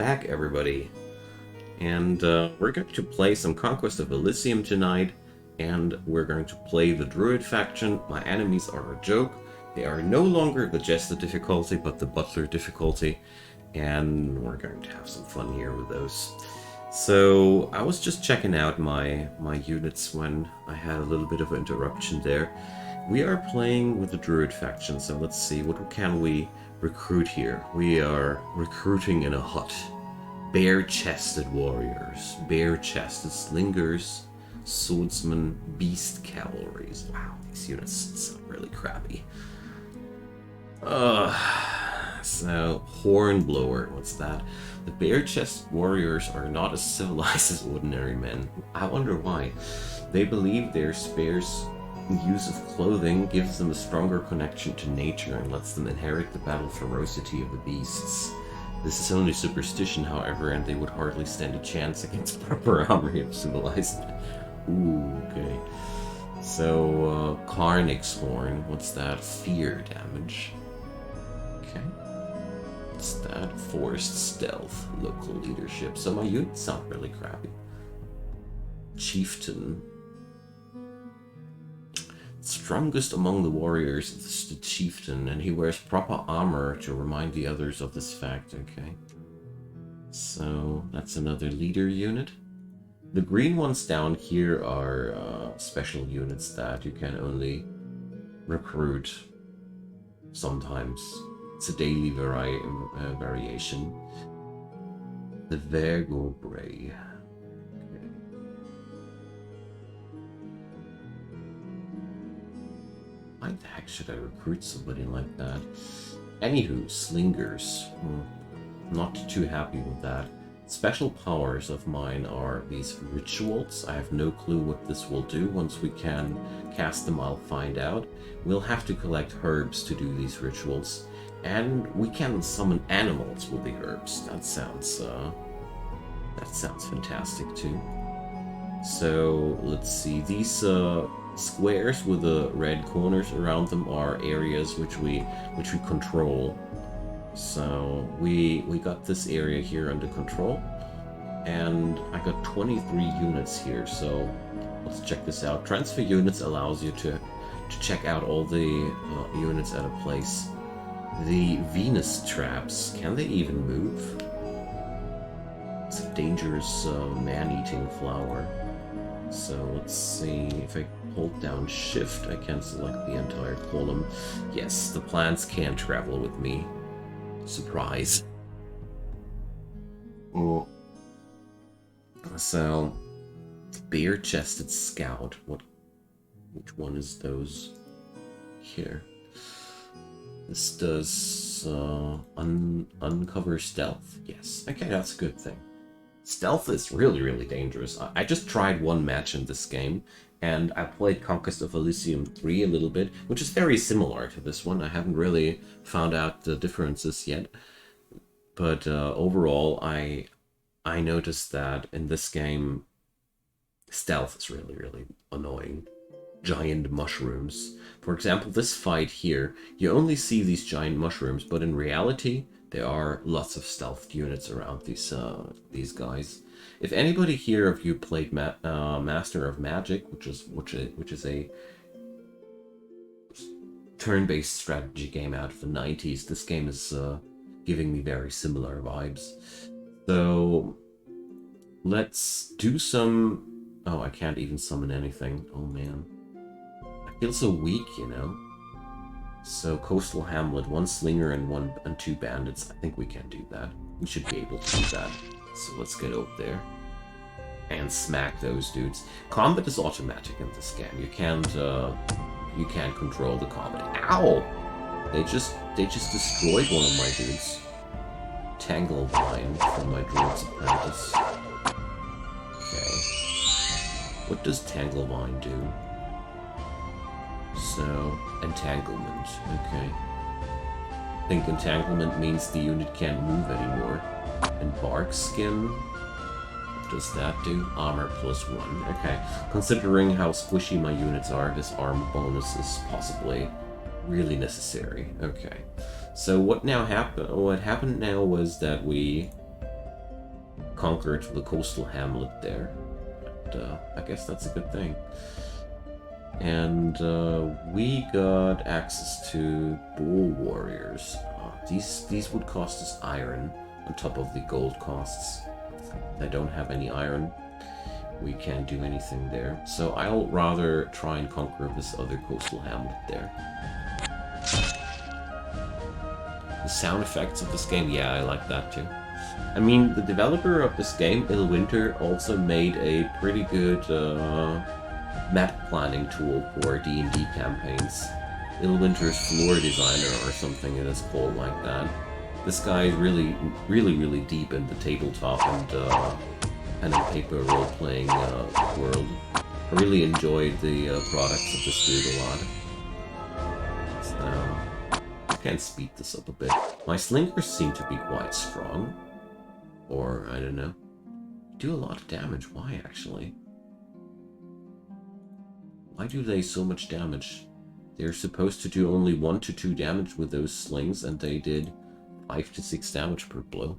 Back, everybody, and we're going to play some Conquest of Elysium tonight, and we're going to play the Druid faction. My enemies are a joke. They are no longer the Jester difficulty, but the Butler difficulty, and we're going to have some fun here with those. So I was just checking out my units when I had a little bit of an interruption there. We are playing with the Druid faction, so let's see, what can we recruit here? We are recruiting in a hut. Bare-chested warriors, bare-chested slingers, swordsmen, beast cavalries. Wow, these units sound really crappy. So, hornblower, what's that? The bare-chested warriors are not as civilized as ordinary men. I wonder why. They believe their sparse use of clothing gives them a stronger connection to nature and lets them inherit the battle ferocity of the beasts. This is only superstition, however, and they would hardly stand a chance against proper army of civilized men. Ooh, okay. So, Carnix's Horn, what's that? Fear damage. Okay. What's that? Forced stealth, local leadership. So my units sound really crappy. Chieftain. Strongest among the warriors is the chieftain, and he wears proper armor to remind the others of this fact. Okay, so that's another leader unit. The green ones down here are special units that you can only recruit sometimes. It's a daily variation. The Vergobray. Why the heck should I recruit somebody like that? Anywho, slingers. Not too happy with that. Special powers of mine are these rituals. I have no clue what this will do. Once we can cast them, I'll find out. We'll have to collect herbs to do these rituals. And we can summon animals with the herbs. That sounds fantastic too. So, let's see. These squares with the red corners around them are areas which we control. So we got this area here under control, and I got 23 units here. So let's check this out. Transfer units allows you to check out all the units at a place. The Venus traps, can they even move? It's a dangerous man-eating flower. So let's see, if I hold down shift, I can select the entire column. Yes, the plants can travel with me. Surprise. Oh. So, bare-chested scout. Which one is those here? This does uncover stealth. Yes. Okay, that's a good thing. Stealth is really, really dangerous. I just tried one match in this game, and I played Conquest of Elysium 3 a little bit, which is very similar to this one. I haven't really found out the differences yet, but overall, I noticed that in this game, stealth is really, really annoying. Giant mushrooms. For example, this fight here, you only see these giant mushrooms, but in reality, there are lots of stealth units around these guys. If anybody here of you played Master of Magic, which is a turn-based strategy game out of the 90s, this game is giving me very similar vibes. So let's do some. Oh, I can't even summon anything. Oh man, I feel so weak, you know. So Coastal Hamlet, 1 slinger and 2 bandits. I think we can do that. We should be able to do that. So let's get up there and smack those dudes. Combat is automatic in this game. You can't control the combat. Ow! They just destroyed one of my dudes. Tanglevine from my Druid's Apprentice. Okay. What does Tanglevine do? So, entanglement, okay. I think entanglement means the unit can't move anymore. And bark skin, what does that do? Armor +1, okay. Considering how squishy my units are, this armor bonus is possibly really necessary. Okay. So what happened now was that we conquered the coastal hamlet there. And, I guess that's a good thing. And we got access to bull warriors. These would cost us iron on top of the gold costs. I don't have any iron. We can't do anything there. So I'll rather try and conquer this other coastal hamlet there. The sound effects of this game, yeah, I like that too. I mean, the developer of this game, Illwinter, also made a pretty good map planning tool for D&D campaigns. Illwinter's floor designer or something it is called like that. This guy is really deep in the tabletop and pen and paper role-playing world. I really enjoyed the products of this dude a lot. So, I can speed this up a bit. My slingers seem to be quite strong. Or, I don't know. Do a lot of damage. Why, actually? Why do they so much damage? They're supposed to do only 1 to 2 damage with those slings, and they did 5 to 6 damage per blow.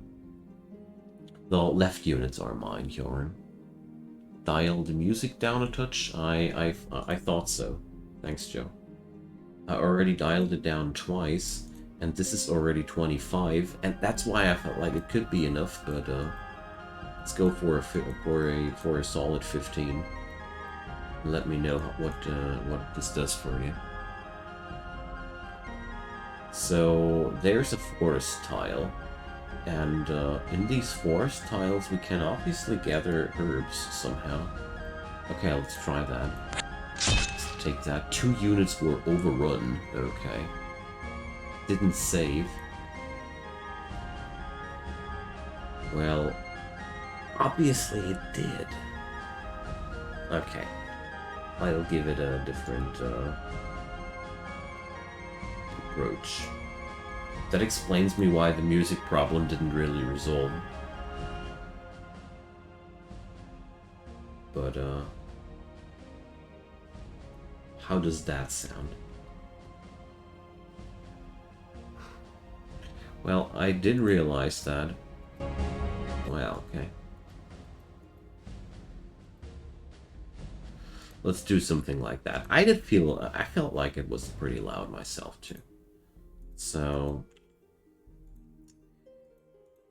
The left units are mine, Jorn. Dial the music down a touch? I thought so. Thanks, Joe. I already dialed it down twice, and this is already 25, and that's why I felt like it could be enough, but let's go for a solid 15. Let me know what this does for you. So there's a forest tile, and in these forest tiles we can obviously gather herbs somehow. Okay, let's try that. Let's take that. 2 units were overrun. Okay. Didn't save. Well, obviously it did. Okay. I'll give it a different approach. That explains me why the music problem didn't really resolve. But, how does that sound? Well, I did realize that. Well, okay. Let's do something like that. I felt like it was pretty loud myself too. So,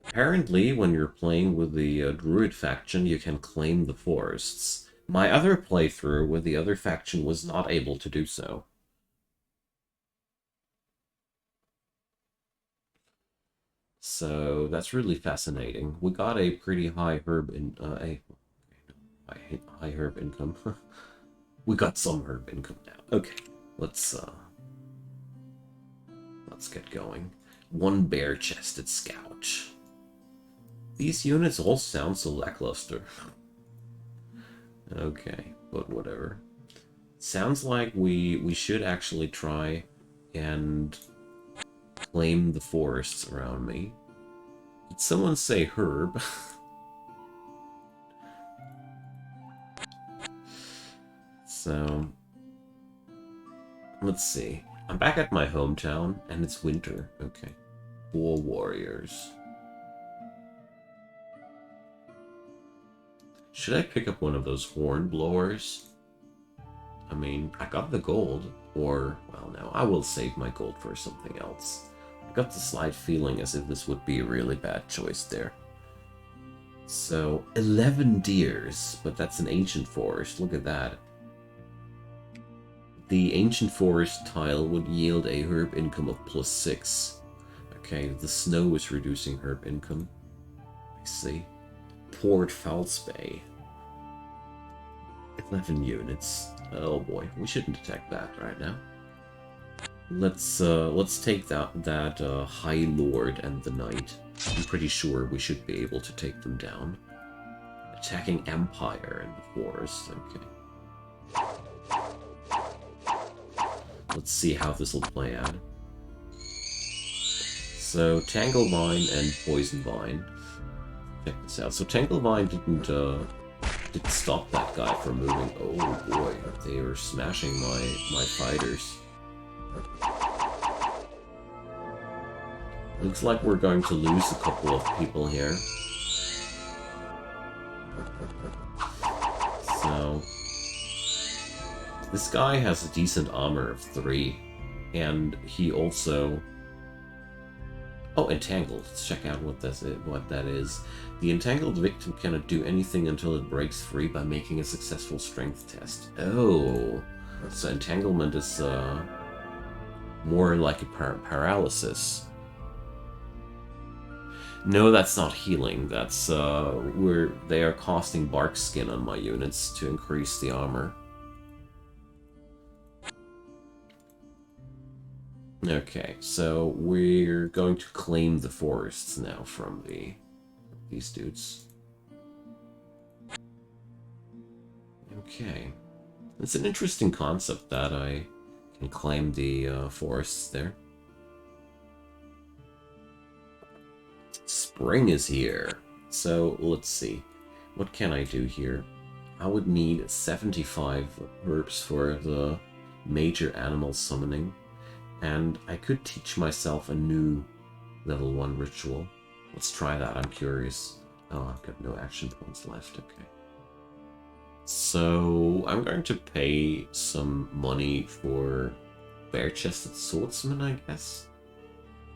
apparently when you're playing with the Druid faction, you can claim the forests. My other playthrough with the other faction was not able to do so. So that's really fascinating. We got a pretty high herb in high herb income. We got some herb income now. Okay, let's get going. 1 bare-chested scout. These units all sound so lackluster. Okay, but whatever. Sounds like we should actually try and claim the forests around me. Did someone say herb? So, let's see. I'm back at my hometown, and it's winter. Okay. War warriors. Should I pick up one of those horn blowers? I mean, I got the gold, or, well, no, I will save my gold for something else. I got the slight feeling as if this would be a really bad choice there. So, 11 deers, but that's an ancient forest. Look at that. The ancient forest tile would yield a herb income of +6. Okay, the snow is reducing herb income. I see. Port Falspay. 11 units. Oh boy, we shouldn't attack that right now. Let's take that High Lord and the Knight. I'm pretty sure we should be able to take them down. Attacking Empire in the forest. Okay. Let's see how this will play out. So, Tanglevine and Poisonvine. Check this out. So Tanglevine didn't stop that guy from moving. Oh boy, they were smashing my fighters. Looks like we're going to lose a couple of people here. So this guy has a decent armor of 3, and he also... Oh, entangled. Let's check out what that is. The entangled victim cannot do anything until it breaks free by making a successful strength test. Oh, so entanglement is more like a paralysis. No, that's not healing. That's they are casting bark skin on my units to increase the armor. Okay, so we're going to claim the forests now from these dudes. Okay, it's an interesting concept that I can claim the forests there. Spring is here, so let's see. What can I do here? I would need 75 herbs for the major animal summoning. And I could teach myself a new level 1 ritual. Let's try that, I'm curious. Oh, I've got no action points left, okay. So, I'm going to pay some money for bare-chested swordsmen, I guess?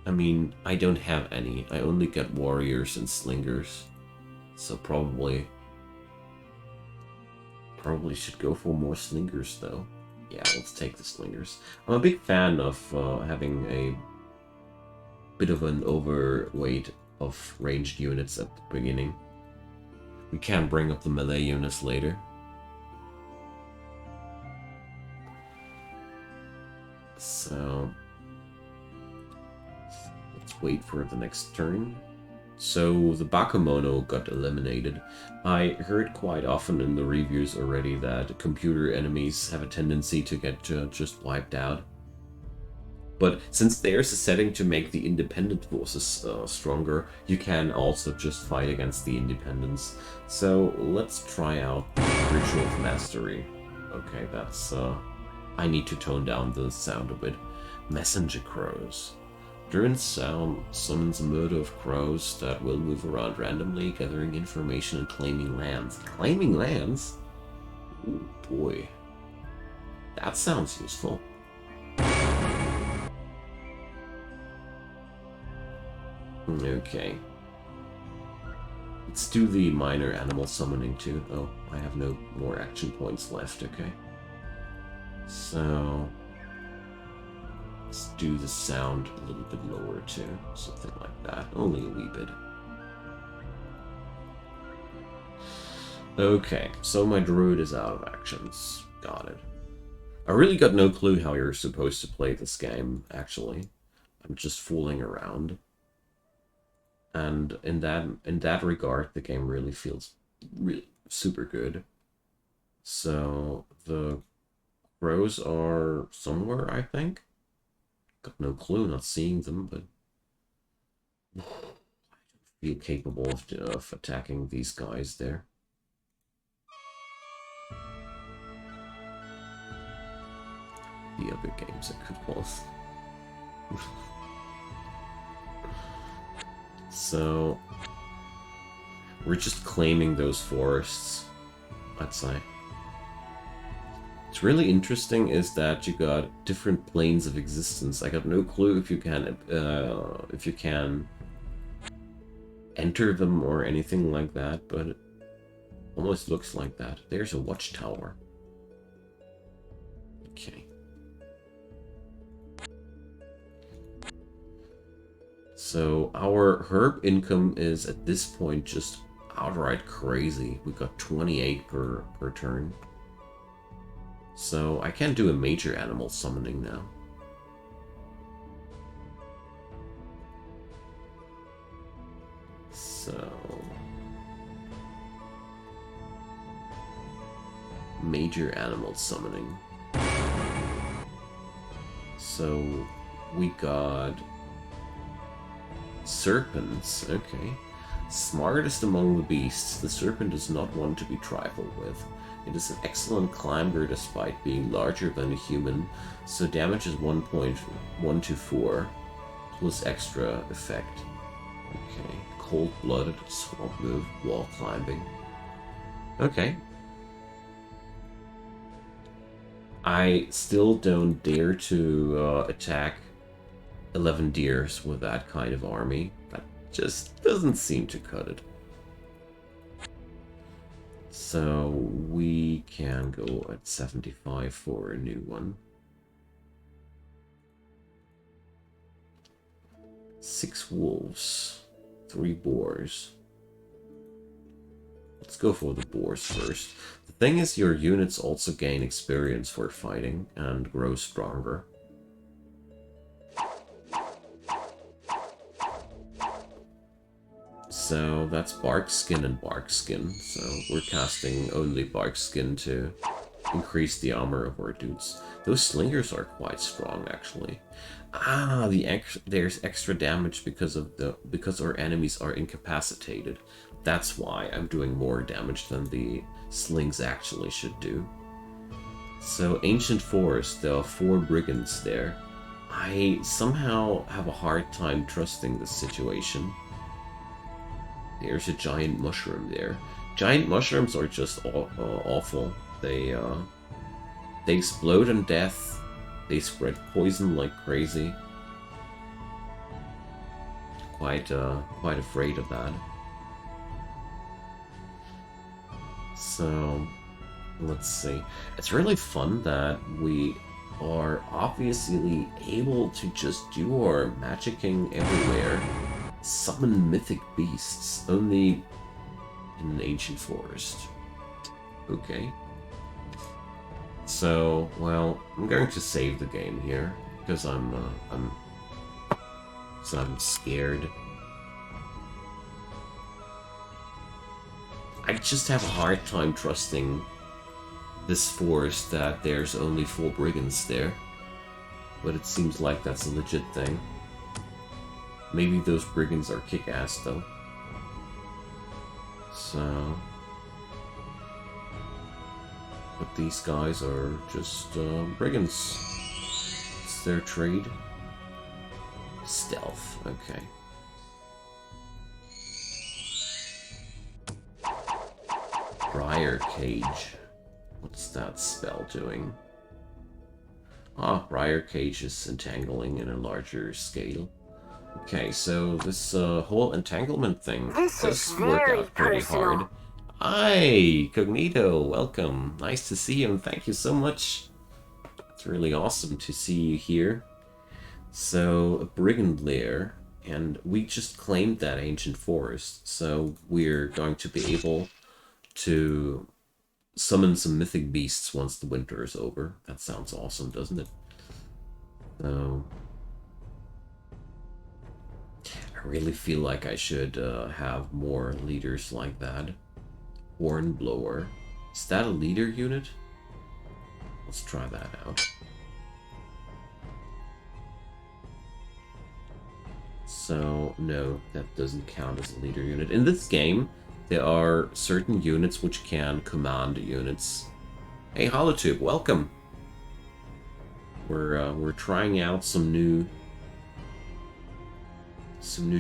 I mean, I don't have any. I only get warriors and slingers. So probably should go for more slingers, though. Yeah, let's take the slingers. I'm a big fan of having a bit of an overweight of ranged units at the beginning. We can bring up the melee units later. So let's wait for the next turn. So the Bakemono got eliminated. I heard quite often in the reviews already that computer enemies have a tendency to get just wiped out. But since there's a setting to make the independent forces stronger, you can also just fight against the independents. So let's try out Ritual of Mastery. Okay, that's... I need to tone down the sound a bit. Messenger Crows. Druid sound summons a murder of crows that will move around randomly, gathering information and claiming lands. Claiming lands? Ooh, boy. That sounds useful. Okay. Let's do the minor animal summoning too. Oh, I have no more action points left, okay. So... let's do the sound a little bit lower too, something like that, only a wee bit. Okay, so my druid is out of actions. Got it. I really got no clue how you're supposed to play this game, actually. I'm just fooling around. And in that regard, the game really feels super good. So the crows are somewhere, I think. Got no clue, not seeing them, but I don't feel capable of attacking these guys there. The other games I could pause. So we're just claiming those forests, I'd say. What's really interesting is that you got different planes of existence. I got no clue if you can enter them or anything like that, but it almost looks like that. There's a watchtower. Okay. So our herb income is at this point just outright crazy. We got 28 per turn. So I can do a major animal summoning now. So major animal summoning. So we got serpents, okay. Smartest among the beasts, the serpent is not one to be trifled with. It is an excellent climber despite being larger than a human, so damage is 1.124 plus extra effect. Okay, cold-blooded, swamp move, wall climbing. Okay. I still don't dare to attack 11 deers with that kind of army. That just doesn't seem to cut it. So we can go at 75 for a new one. 6 wolves, 3 boars. Let's go for the boars first. The thing is, your units also gain experience for fighting and grow stronger. So that's bark skin and bark skin. So we're casting only bark skin to increase the armor of our dudes. Those slingers are quite strong, actually. Ah, there's extra damage because our enemies are incapacitated. That's why I'm doing more damage than the slings actually should do. So ancient forest, there are 4 brigands there. I somehow have a hard time trusting this situation. There's a giant mushroom there. Giant mushrooms are just awful. They explode in death. They spread poison like crazy. Quite afraid of that. So, let's see. It's really fun that we are obviously able to just do our magicking everywhere. Summon mythic beasts, only in an ancient forest. Okay. So, well, I'm going to save the game here because I'm scared. I just have a hard time trusting this forest that there's only 4 brigands there. But it seems like that's a legit thing. Maybe those brigands are kick-ass, though. So... But these guys are just brigands. It's their trade. Stealth, okay. Briar Cage. What's that spell doing? Ah, Briar Cage is entangling in a larger scale. Okay, so this whole entanglement thing does work out pretty hard. Hi, Cognito, welcome. Nice to see you, and thank you so much. It's really awesome to see you here. So, a brigand lair, and we just claimed that ancient forest, so we're going to be able to summon some mythic beasts once the winter is over. That sounds awesome, doesn't it? So... I really feel like I should have more leaders like that. Hornblower. Is that a leader unit? Let's try that out. So, no, that doesn't count as a leader unit. In this game, there are certain units which can command units. Hey, Holotube, welcome! We're trying out some new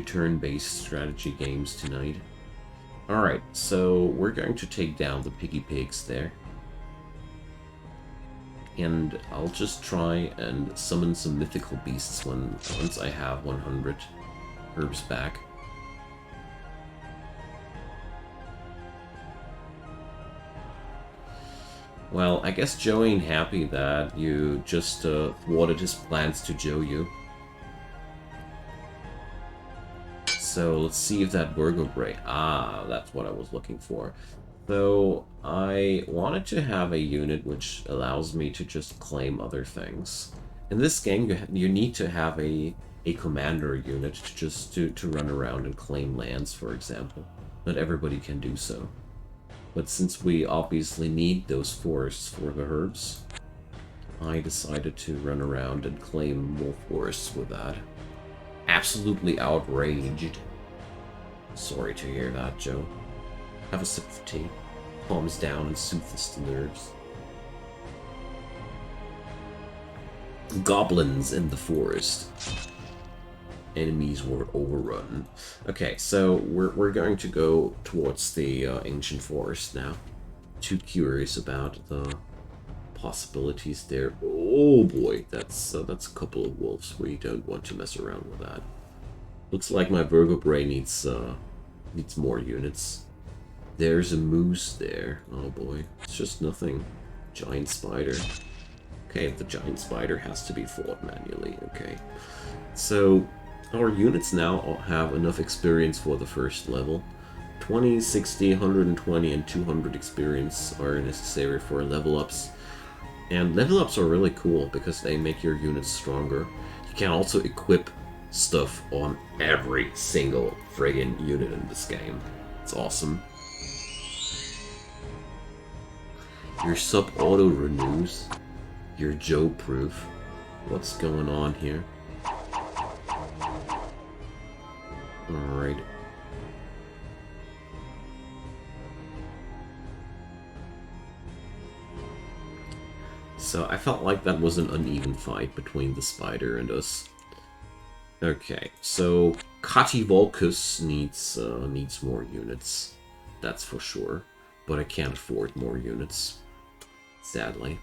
turn-based strategy games tonight. Alright, so we're going to take down the piggy pigs there. And I'll just try and summon some mythical beasts once I have 100 herbs back. Well, I guess Joe ain't happy that you just thwarted his plans to Joe you. So let's see if that Burgobray... Ah, that's what I was looking for. So I wanted to have a unit which allows me to just claim other things. In this game, you need to have a commander unit to run around and claim lands, for example. Not everybody can do so. But since we obviously need those forests for the herbs, I decided to run around and claim more forests with that. Absolutely outraged. Sorry to hear that, Joe. Have a sip of tea. Calms down and soothes the nerves. Goblins in the forest. Enemies were overrun. Okay, so we're going to go towards the ancient forest now. too curious about the possibilities there. Oh boy, that's a couple of wolves. We don't want to mess around with that. Looks like my vertebrae needs more units. There's a moose there. Oh boy, it's just nothing. Giant spider. Okay, the giant spider has to be fought manually. Okay, so our units now have enough experience for the first level. 20, 60, 120, and 200 experience are necessary for level ups. And level ups are really cool because they make your units stronger. You can also equip stuff on every single friggin' unit in this game. It's awesome. Your sub auto renews. Your Joe proof. What's going on here? Alright. So I felt like that was an uneven fight between the spider and us. Okay, so Kativolkus needs more units. That's for sure. But I can't afford more units. Sadly.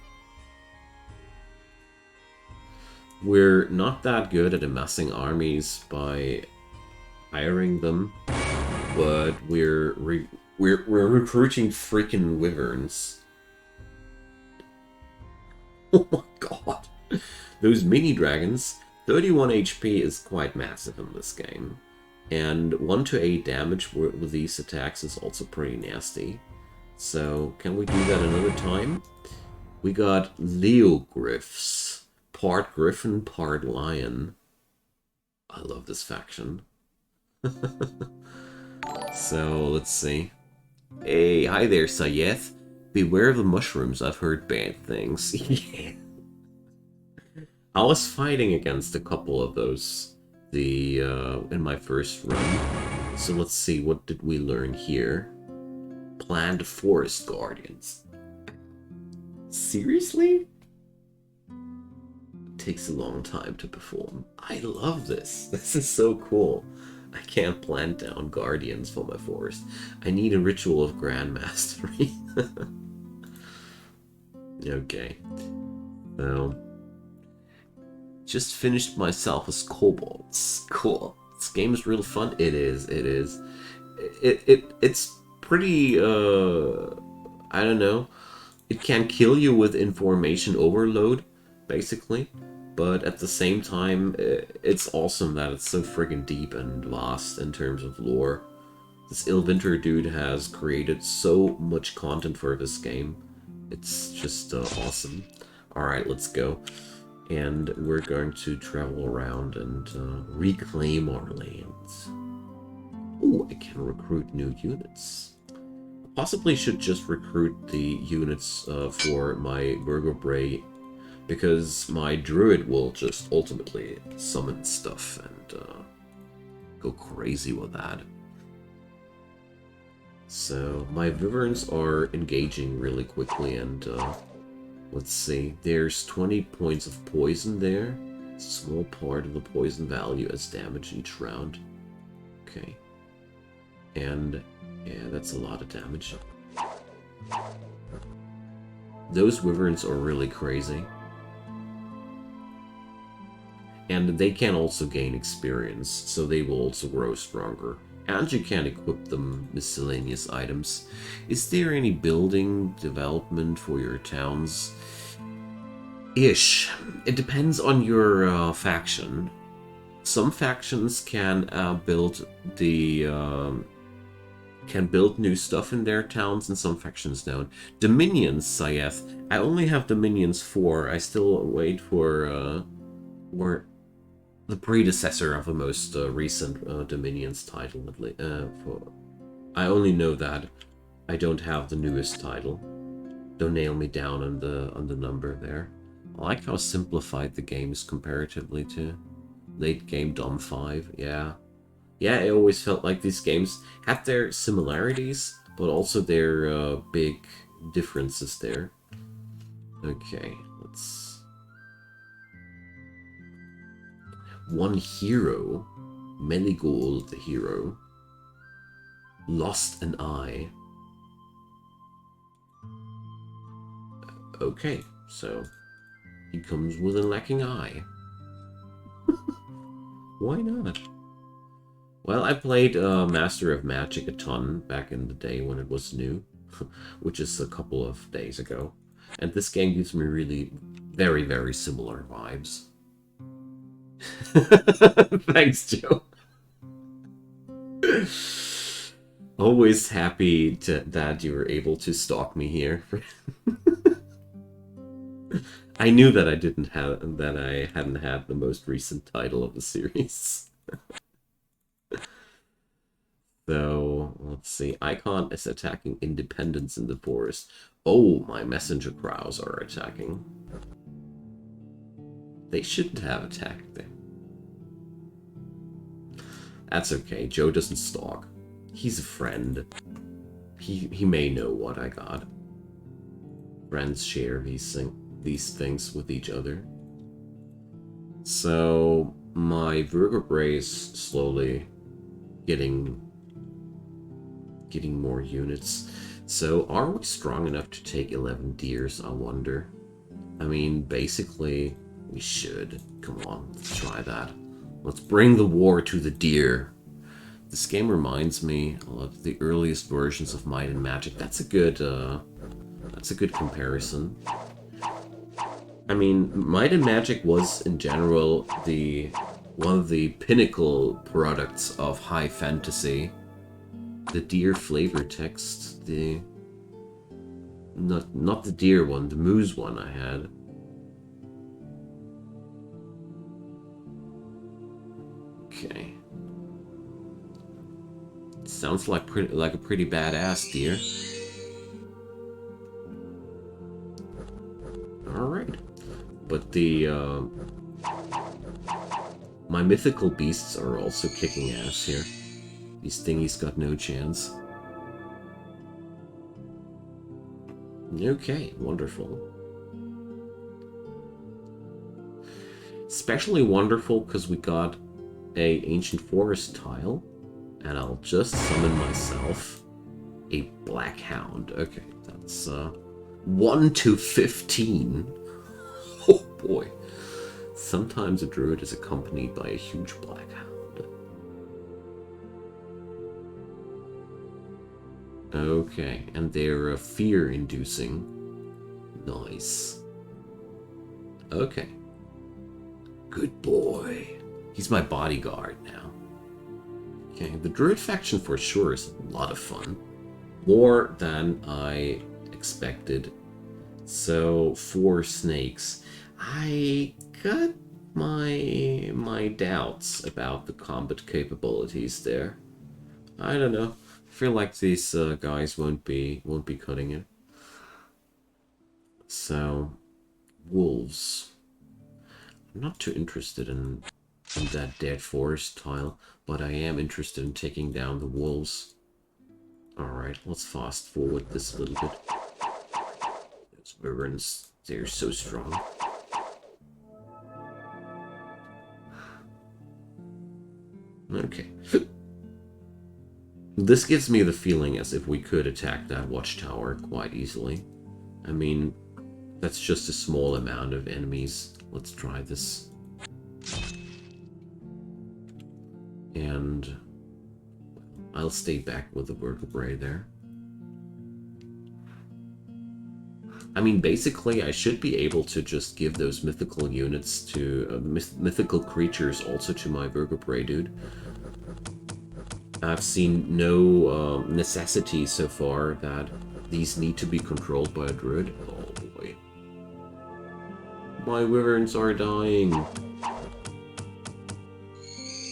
We're not that good at amassing armies by hiring them, but we're recruiting freaking wyverns. Oh my god. Those mini dragons, 31 HP is quite massive in this game. And 1 to 8 damage with these attacks is also pretty nasty. So, can we do that another time? We got Leogryphs. Part griffin, part lion. I love this faction. So, let's see. Hey, hi there, Sayeth. Beware of the mushrooms, I've heard bad things. Yeah. I was fighting against a couple of those in my first run. So let's see, what did we learn here? Planned forest guardians. Seriously? It takes a long time to perform. I love this. This is so cool. I can't plant down guardians for my forest. I need a ritual of grand mastery. Okay. So, just finished myself as kobolds. Cool. This game is real fun. It is. It is. It's pretty. I don't know. It can kill you with information overload, basically. But at the same time, it's awesome that it's so friggin' deep and vast in terms of lore. This Illwinter dude has created so much content for this game. It's just awesome. Alright, let's go. And we're going to travel around and reclaim our lands. Ooh, I can recruit new units. Possibly should just recruit the units for my vertebrae, because my Druid will just ultimately summon stuff and go crazy with that. So, my wyverns are engaging really quickly, and let's see, there's 20 points of poison there. It's a small part of the poison value as damage each round. Okay. And, yeah, that's a lot of damage. Those wyverns are really crazy. And they can also gain experience, so they will also grow stronger. And you can equip them miscellaneous items. Is there any building development for your towns? Ish. It depends on your faction. Some factions can build new stuff in their towns, and some factions don't. Dominions, Sayeth. I only have Dominions 4. I still wait for the predecessor of the most recent Dominions title. I only know that. I don't have the newest title. Don't nail me down on the number there. I like how simplified the game is comparatively to late game Dom 5. Yeah. Yeah, I always felt like these games had their similarities, but also their big differences there. Okay, let's... One hero, Meligol the hero, lost an eye. Okay, so he comes with a lacking eye. Why not? Well, I played Master of Magic a ton back in the day when it was new, which is a couple of days ago. And this game gives me really very, very similar vibes. Thanks, Joe. Always happy that you were able to stalk me here. I knew that I hadn't had the most recent title of the series. So, let's see. Icon is attacking independents in the forest. Oh, my messenger crows are attacking. They shouldn't have attacked them. That's okay. Joe doesn't stalk. He's a friend. He may know what I got. Friends share these things with each other. So, my vertebrae is slowly getting more units. So are we strong enough to take 11 deers, I wonder? I mean, basically, we should. Come on, let's try that. Let's bring the war to the deer. This game reminds me of the earliest versions of Might and Magic. That's a good comparison. I mean, Might and Magic was, in general, one of the pinnacle products of high fantasy. The deer flavor text, not the deer one, the moose one I had. Okay. Sounds like a pretty badass deer. All right, but my mythical beasts are also kicking ass here. These thingies got no chance. Okay, wonderful. Especially wonderful because we got a ancient forest tile, and I'll just summon myself a black hound. Okay, that's 1 to 15. Oh boy. Sometimes a druid is accompanied by a huge black hound. Okay, and they're fear-inducing. Nice. Okay. Good boy. He's my bodyguard now. Okay, the druid faction for sure is a lot of fun. More than I expected. So, 4 snakes. I got my doubts about the combat capabilities there. I don't know. I feel like these guys won't be cutting it. So, wolves. I'm not too interested in that dead forest tile, but I am interested in taking down the wolves. Alright, let's fast forward this a little bit. Those wyverns, they're so strong. Okay. This gives me the feeling as if we could attack that watchtower quite easily. I mean, that's just a small amount of enemies. Let's try this. And I'll stay back with the vertebrae there. I mean, basically, I should be able to just give those mythical units to mythical creatures also to my vertebrae dude. I've seen no necessity so far that these need to be controlled by a druid. Oh boy. My wyverns are dying.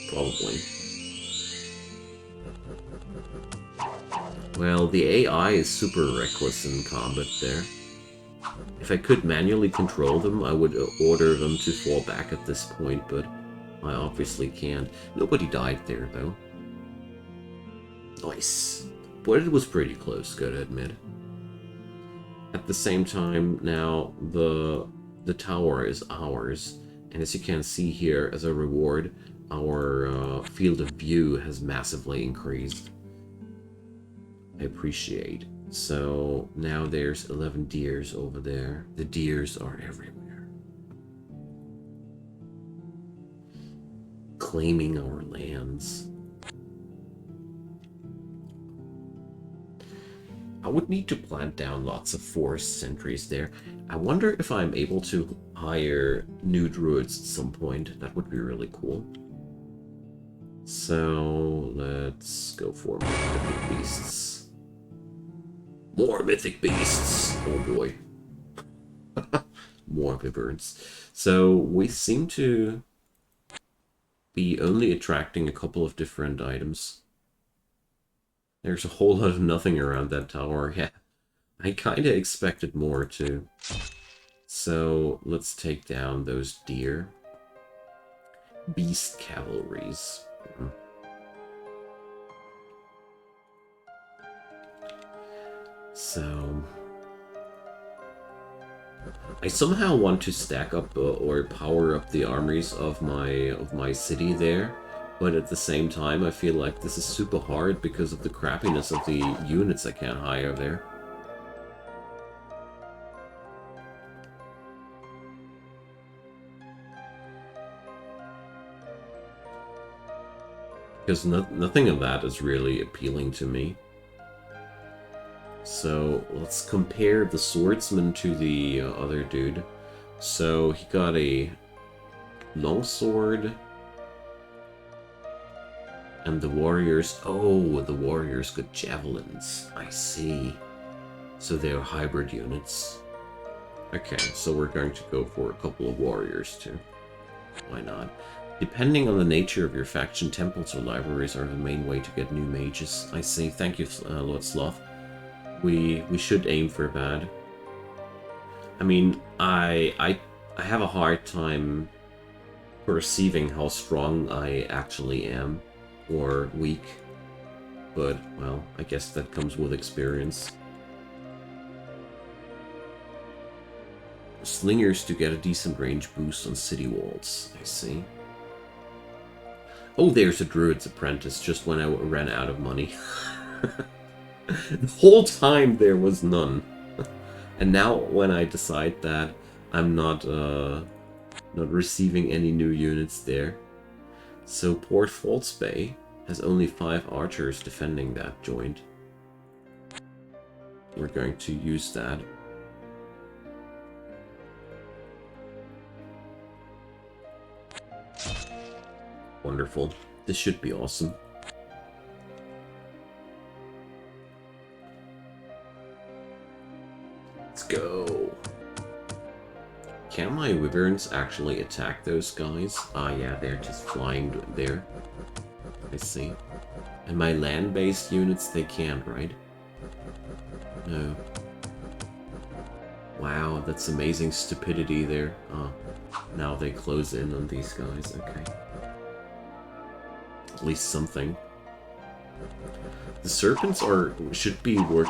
Probably. Well, the AI is super reckless in combat there. If I could manually control them, I would order them to fall back at this point, but I obviously can't. Nobody died there, though. Nice. But it was pretty close, gotta admit. At the same time, now, the tower is ours, and as you can see here, as a reward, our field of view has massively increased. I appreciate So now there's 11 deers over there. The deers are everywhere. Claiming our lands. I would need to plant down lots of forest sentries there. I wonder if I'm able to hire new druids at some point. That would be really cool. So let's go for more mythic beasts. More mythic beasts! Oh boy. More wyverns. So we seem to be only attracting a couple of different items. There's a whole lot of nothing around that tower. Yeah, I kind of expected more too. So let's take down those deer. Beast cavalries. So I somehow want to stack up or power up the armories of my city there, but at the same time I feel like this is super hard because of the crappiness of the units I can't hire there. Because nothing of that is really appealing to me. So let's compare the swordsman to the other dude. So he got a longsword, and the warriors. Oh, the warriors got javelins. I see. So they're hybrid units. Okay, so we're going to go for a couple of warriors too. Why not? Depending on the nature of your faction, temples or libraries are the main way to get new mages. I see. Thank you, Lord Sloth. We should aim for that. I mean, I have a hard time perceiving how strong I actually am, or weak. But, well, I guess that comes with experience. Slingers to get a decent range boost on city walls. I see. Oh, there's a Druid's Apprentice just when I ran out of money. The whole time there was none. And now when I decide that I'm not receiving any new units there. So Port False Bay has only 5 archers defending that joint. We're going to use that. Wonderful. This should be awesome. Let's go. Can my wyverns actually attack those guys? Ah, yeah, they're just flying there. I see. And my land-based units, they can't, right? No. Wow, that's amazing stupidity there. Ah, now they close in on these guys. Okay. At least something. The serpents should be able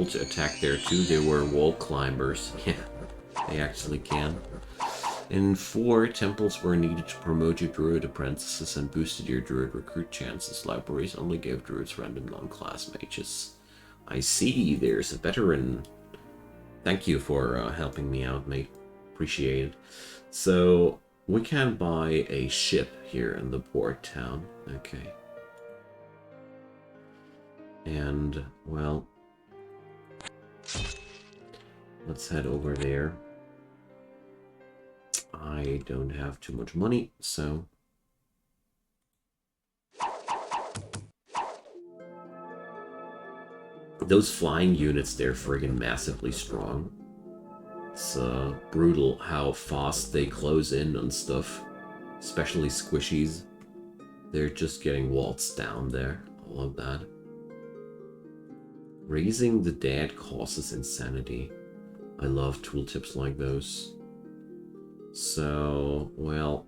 to attack there too. They were wall climbers. Yeah, they actually can. In 4, temples were needed to promote your druid apprentices and boosted your druid recruit chances. Libraries only gave druids random non-class mages. I see, there's a veteran. Thank you for helping me out, mate. Appreciate it. So, we can buy a ship here in the port town. Okay. And, well, let's head over there. I don't have too much money, so... Those flying units, they're friggin' massively strong. It's brutal how fast they close in on stuff. Especially squishies. They're just getting waltzed down there. I love that. Raising the dead causes insanity. I love tooltips like those. So, well...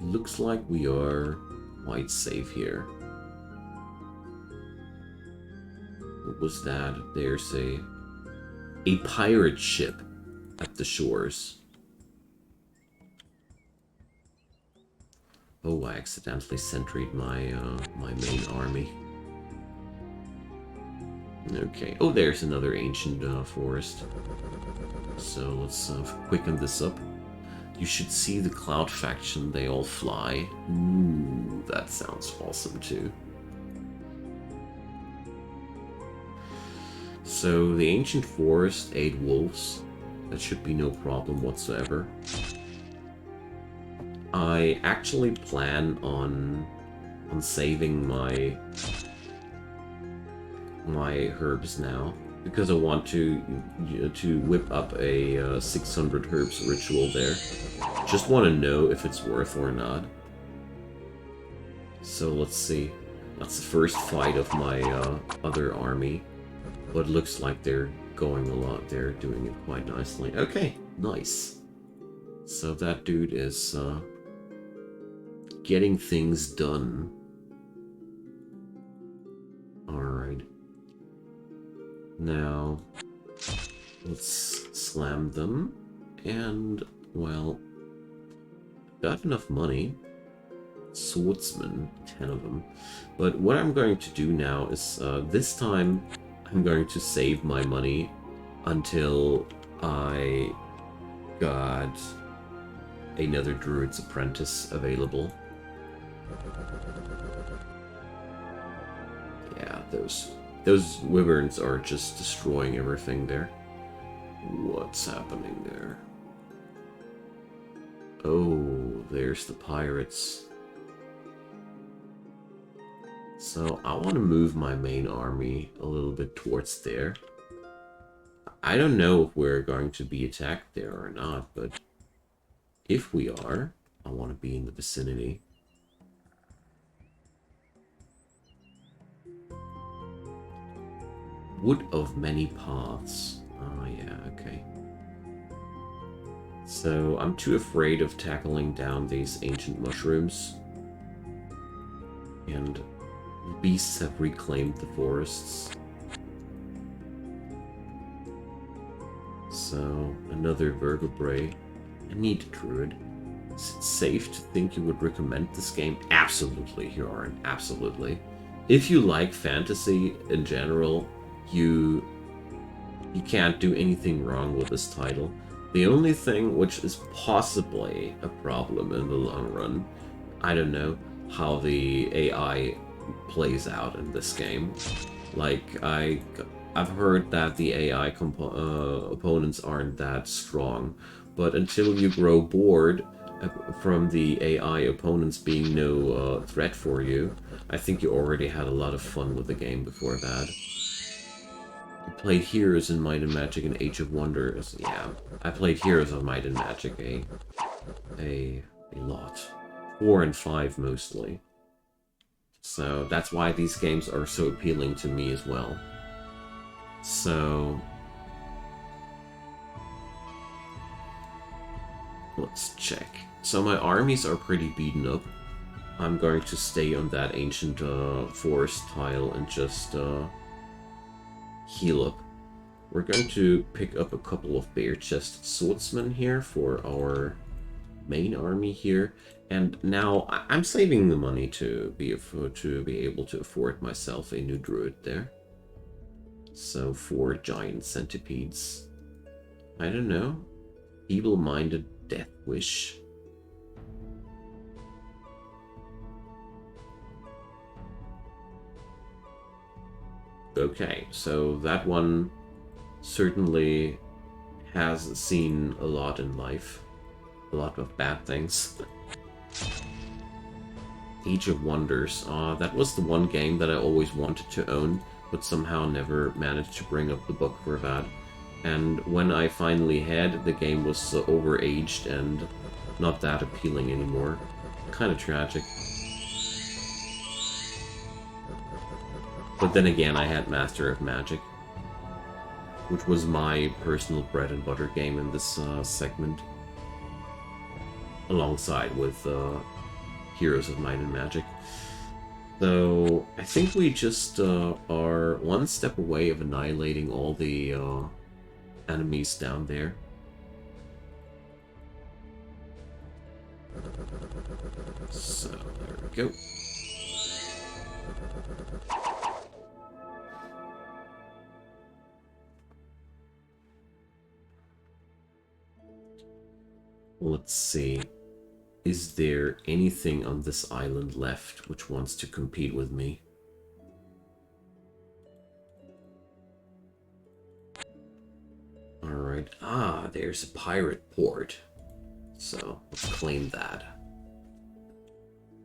Looks like we are quite safe here. What was that? There's a pirate ship at the shores. Oh, I accidentally centered my my main army. Okay. Oh, there's another ancient forest. So let's quicken this up. You should see the Cloud faction. They all fly. Ooh, that sounds awesome too. So the ancient forest, 8 wolves. That should be no problem whatsoever. I actually plan on saving my herbs now, because I want to whip up a 600 herbs ritual there. Just want to know if it's worth or not. So let's see. That's the first fight of my other army, but it looks like they're going a lot. They're doing it quite nicely. Okay, nice. So that dude is getting things done. Alright. Now, let's slam them. And, well, got enough money. Swordsmen, 10 of them. But what I'm going to do now is, this time, I'm going to save my money until I got another Druid's Apprentice available. Yeah, those wyverns are just destroying everything there. What's happening there? Oh, there's the pirates. So I want to move my main army a little bit towards there. I don't know if we're going to be attacked there or not, but if we are, I want to be in the vicinity. Wood of many paths. Oh yeah, okay. So I'm too afraid of tackling down these ancient mushrooms. And beasts have reclaimed the forests. So another vertebrae. I need a druid. Is it safe to think you would recommend this game? Absolutely, Hyorin, absolutely. If you like fantasy in general, you can't do anything wrong with this title. The only thing which is possibly a problem in the long run, I don't know how the AI plays out in this game. Like, I've heard that the AI opponents aren't that strong, but until you grow bored from the AI opponents being no threat for you, I think you already had a lot of fun with the game before that. I played Heroes in Might and Magic and Age of Wonders. Yeah, I played Heroes of Might and Magic a lot. 4 and 5 mostly. So that's why these games are so appealing to me as well. So let's check. So my armies are pretty beaten up. I'm going to stay on that ancient forest tile and just heal up. We're going to pick up a couple of bare-chested swordsmen here for our main army here. And now I'm saving the money to be able to afford myself a new druid there. So 4 giant centipedes. I don't know. Evil-minded death wish. Okay, so that one certainly has seen a lot in life. A lot of bad things. Age of Wonders. That was the one game that I always wanted to own, but somehow never managed to bring up the book for that. And when I finally had, the game was overaged and not that appealing anymore. Kind of tragic. But then again, I had Master of Magic, which was my personal bread and butter game in this segment, alongside with Heroes of Might and Magic. So I think we just are one step away of annihilating all the enemies down there. So go. Let's see. Is there anything on this island left which wants to compete with me? Alright. Ah, there's a pirate port. So, let's claim that.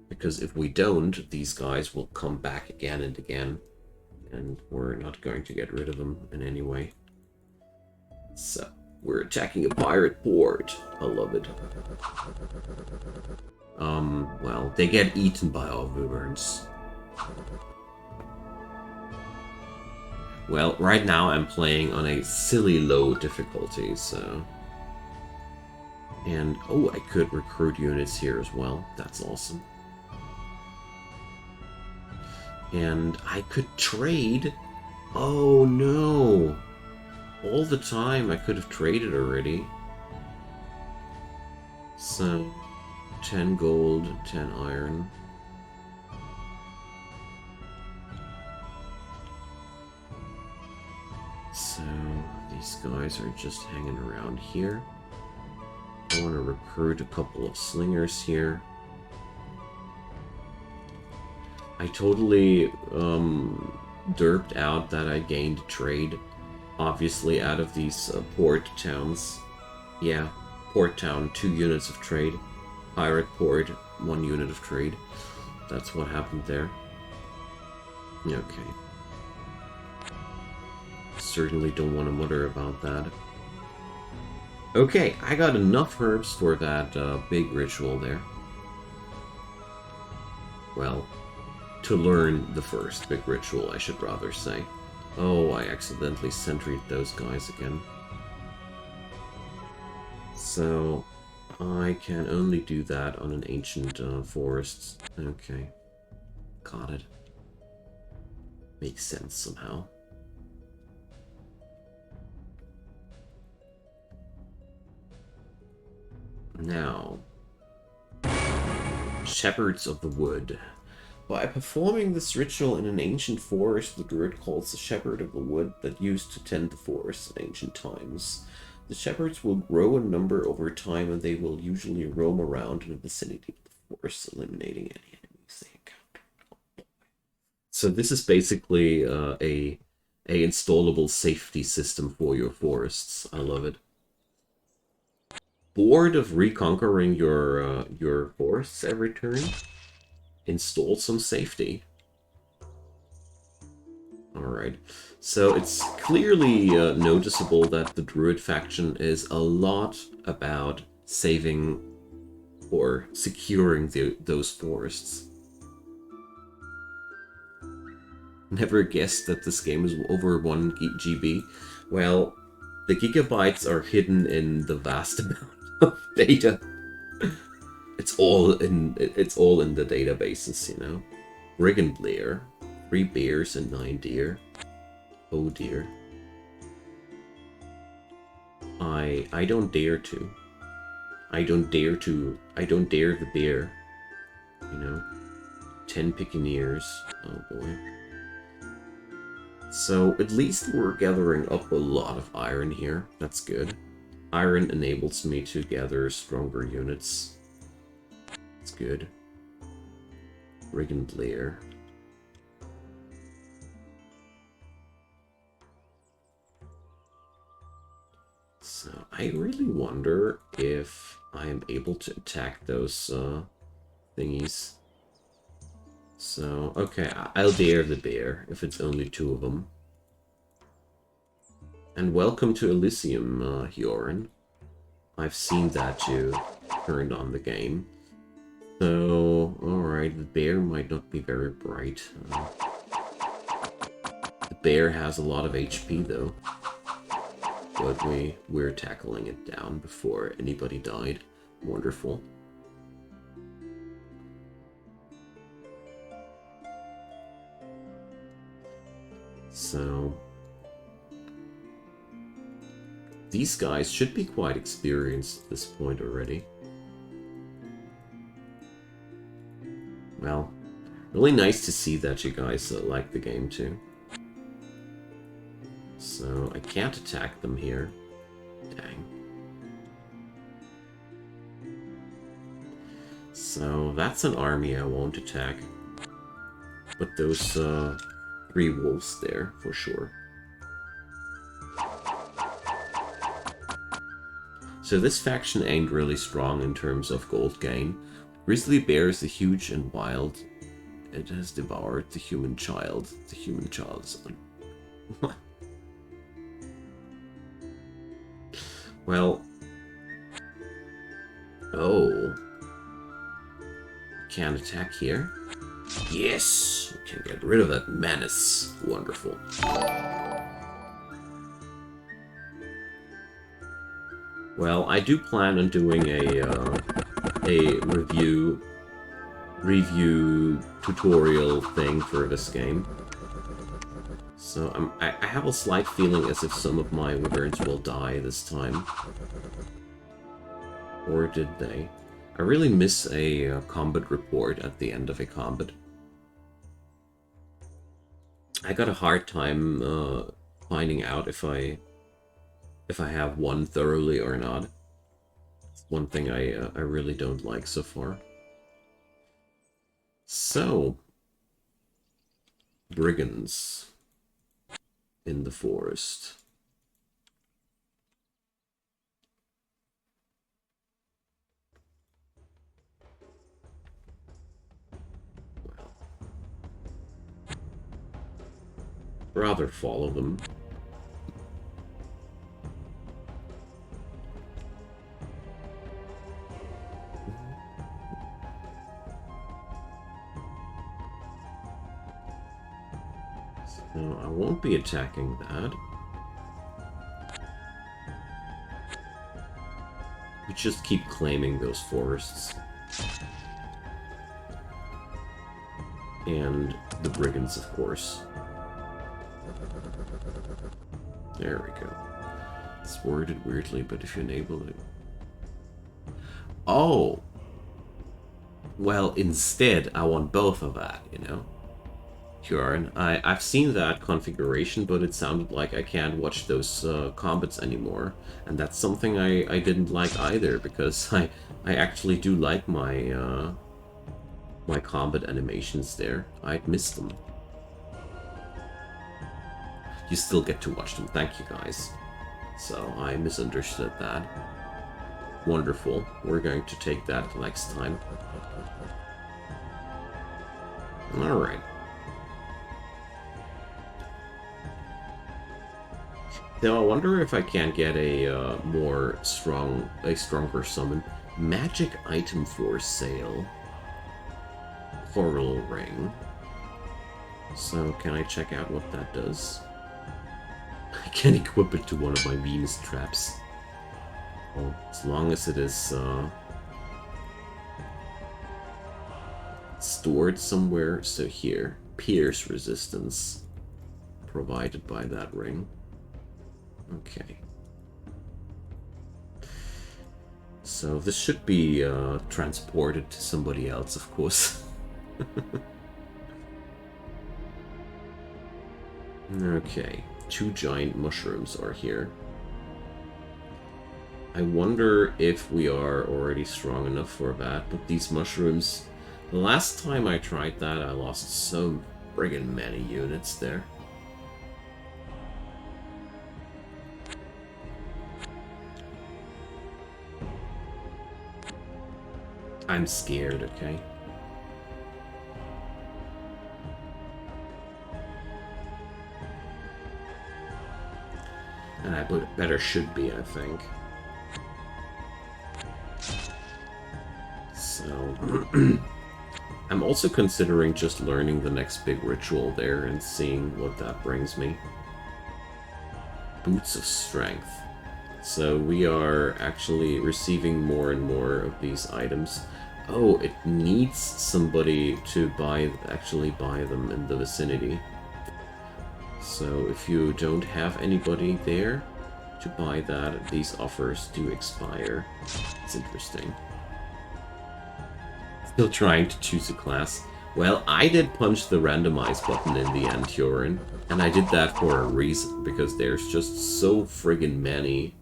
Because if we don't, these guys will come back again and again. And we're not going to get rid of them in any way. So, we're attacking a pirate port. I love it. Well, they get eaten by our wyverns. Well, right now I'm playing on a silly low difficulty, so... And, oh, I could recruit units here as well. That's awesome. And I could trade. Oh, no. All the time I could have traded already. So, 10 gold, 10 iron. So, these guys are just hanging around here. I want to recruit a couple of slingers here. I totally derped out that I gained trade, obviously, out of these port towns. Yeah, port town, 2 units of trade. Pirate port, 1 unit of trade. That's what happened there. Okay. Certainly don't want to mutter about that. Okay, I got enough herbs for that big ritual there. Well, to learn the first big ritual, I should rather say. Oh, I accidentally sentried those guys again. So, I can only do that on an ancient forest. Okay. Got it. Makes sense somehow. Now, Shepherds of the Wood. By performing this ritual in an ancient forest, the Druid calls the Shepherd of the Wood that used to tend the forest in ancient times. The shepherds will grow in number over time, and they will usually roam around in the vicinity of the forest, eliminating any enemies they encounter. So this is basically a installable safety system for your forests. I love it. Bored of reconquering your forests every turn? Install some safety. Alright, so it's clearly noticeable that the Druid faction is a lot about saving or securing those forests. Never guessed that this game is over 1 GB. Well, the gigabytes are hidden in the vast amount of data. It's all in the databases, you know. Brigand Lair, 3 bears and 9 deer. Oh dear. I don't dare to. I don't dare the bear. You know. 10 piccaneers. Oh boy. So at least we're gathering up a lot of iron here. That's good. Iron enables me to gather stronger units. It's good. Brigand Lair. So I really wonder if I am able to attack those thingies. So, okay, I'll dare the bear if it's only 2 of them. And welcome to Elysium, Hyorin. I've seen that you turned on the game. So, alright, the bear might not be very bright. The bear has a lot of HP, though. But we're tackling it down before anybody died. Wonderful. So, these guys should be quite experienced at this point already. Well, really nice to see that you guys like the game too. So I can't attack them here. Dang. So that's an army I won't attack. But those 3 wolves there, for sure. So this faction ain't really strong in terms of gold gain. Grizzly bear is huge and wild. It has devoured the human child. The human child is on. Well. Oh. Can't attack here. Yes! We can get rid of that menace. Wonderful. Well, I do plan on doing a review tutorial thing for this game. So I have a slight feeling as if some of my wyverns will die this time. Or did they? I really miss a combat report at the end of a combat. I got a hard time finding out if I have won thoroughly or not. It's one thing I really don't like so far. So, brigands in the forest. Well, rather follow them. So I won't be attacking that. We just keep claiming those forests. And the brigands, of course. There we go. It's worded weirdly, but if you enable it... Oh! Well, instead, I want both of that, you know? Sure, I've seen that configuration, but it sounded like I can't watch those combats anymore. And that's something I didn't like either, because I actually do like my my combat animations there. I'd missed them. You still get to watch them, thank you guys. So I misunderstood that. Wonderful, we're going to take that next time. Alright. Now I wonder if I can't get a stronger summon. Magic item for sale. Coral ring. So can I check out what that does? I can equip it to one of my Venus traps. Well, as long as it is stored somewhere. So here, pierce resistance provided by that ring. Okay. So this should be transported to somebody else, of course. Okay, 2 giant mushrooms are here. I wonder if we are already strong enough for that, but these mushrooms... The last time I tried that, I lost so friggin' many units there. I'm scared, okay? And I better should be, I think. So... I'm also considering just learning the next big ritual there and seeing what that brings me. Boots of Strength. So we are actually receiving more and more of these items. Oh, it needs somebody to actually buy them in the vicinity. So if you don't have anybody there to buy that, these offers do expire. It's interesting. Still trying to choose a class. Well, I did punch the randomize button in the end, Joran. And I did that for a reason, because there's just so friggin' many